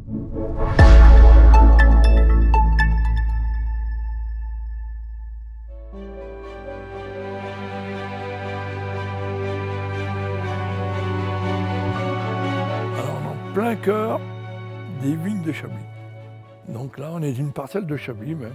Alors, on est en plein cœur des vignes de Chablis. Donc là, on est une parcelle de Chablis même.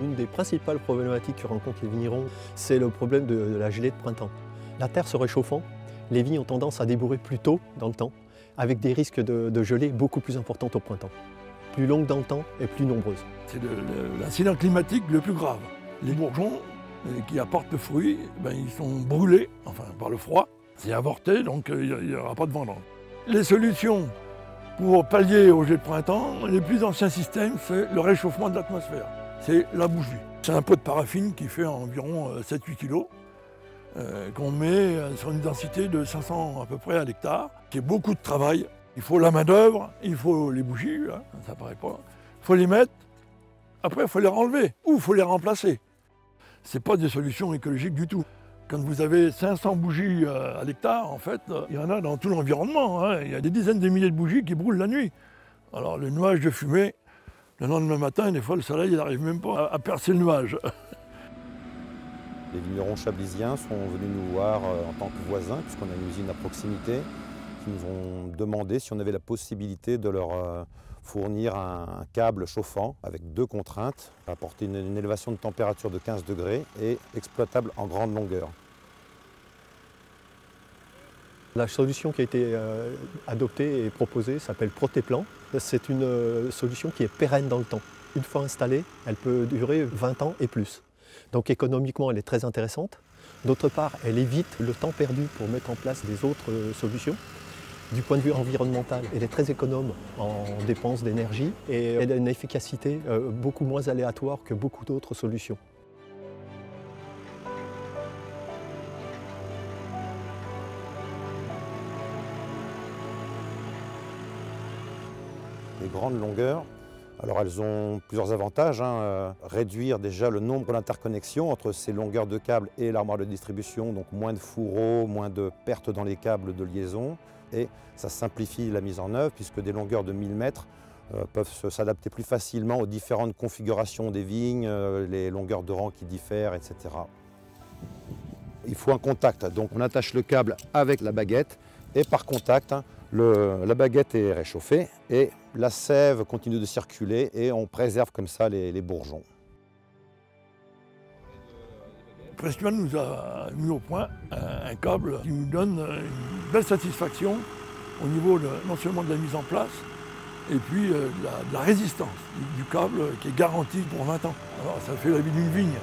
Une des principales problématiques que rencontrent les vignerons, c'est le problème de la gelée de printemps. La terre se réchauffant, les vignes ont tendance à débourrer plus tôt dans le temps, avec des risques de gelée beaucoup plus importants au printemps. Plus longues dans le temps et plus nombreuses. C'est l'incident climatique le plus grave. Les bourgeons qui apportent le fruit, ils sont brûlés, enfin par le froid. C'est avorté, donc il n'y aura pas de vendange. Les solutions pour pallier au jet de printemps, les plus anciens systèmes, c'est le réchauffement de l'atmosphère. C'est la bougie. C'est un pot de paraffine qui fait environ 7-8 kg, qu'on met sur une densité de 500 à peu près à l'hectare. C'est beaucoup de travail. Il faut la main-d'œuvre, il faut les bougies, hein, ça paraît pas. Il faut les mettre, après il faut les renlever ou il faut les remplacer. Ce n'est pas des solutions écologiques du tout. Quand vous avez 500 bougies à l'hectare, en fait, il y en a dans tout l'environnement. Hein. Il y a des dizaines de milliers de bougies qui brûlent la nuit. Alors le nuage de fumée, le lendemain matin, des fois le soleil n'arrive même pas à percer le nuage. Les vignerons chablisiens sont venus nous voir en tant que voisins, puisqu'on a une usine à proximité, qui nous ont demandé si on avait la possibilité de leur fournir un câble chauffant avec 2 contraintes, apporter une élévation de température de 15 degrés et exploitable en grande longueur. La solution qui a été adoptée et proposée s'appelle Protéplan. C'est une solution qui est pérenne dans le temps. Une fois installée, elle peut durer 20 ans et plus. Donc économiquement, elle est très intéressante. D'autre part, elle évite le temps perdu pour mettre en place des autres solutions. Du point de vue environnemental, elle est très économe en dépenses d'énergie et elle a une efficacité beaucoup moins aléatoire que beaucoup d'autres solutions. Les grandes longueurs, alors elles ont plusieurs avantages. Réduire déjà le nombre d'interconnexions entre ces longueurs de câbles et l'armoire de distribution, donc moins de fourreaux, moins de pertes dans les câbles de liaison. Et ça simplifie la mise en œuvre puisque des longueurs de 1000 mètres peuvent s'adapter plus facilement aux différentes configurations des vignes, les longueurs de rang qui diffèrent, etc. Il faut un contact, donc on attache le câble avec la baguette et par contact, la baguette est réchauffée et la sève continue de circuler et on préserve comme ça les bourgeons. Pressman nous a mis au point un câble qui nous donne une belle satisfaction au niveau non seulement de la mise en place, et puis de la résistance du câble qui est garantie pour 20 ans. Alors ça fait la vie d'une vigne.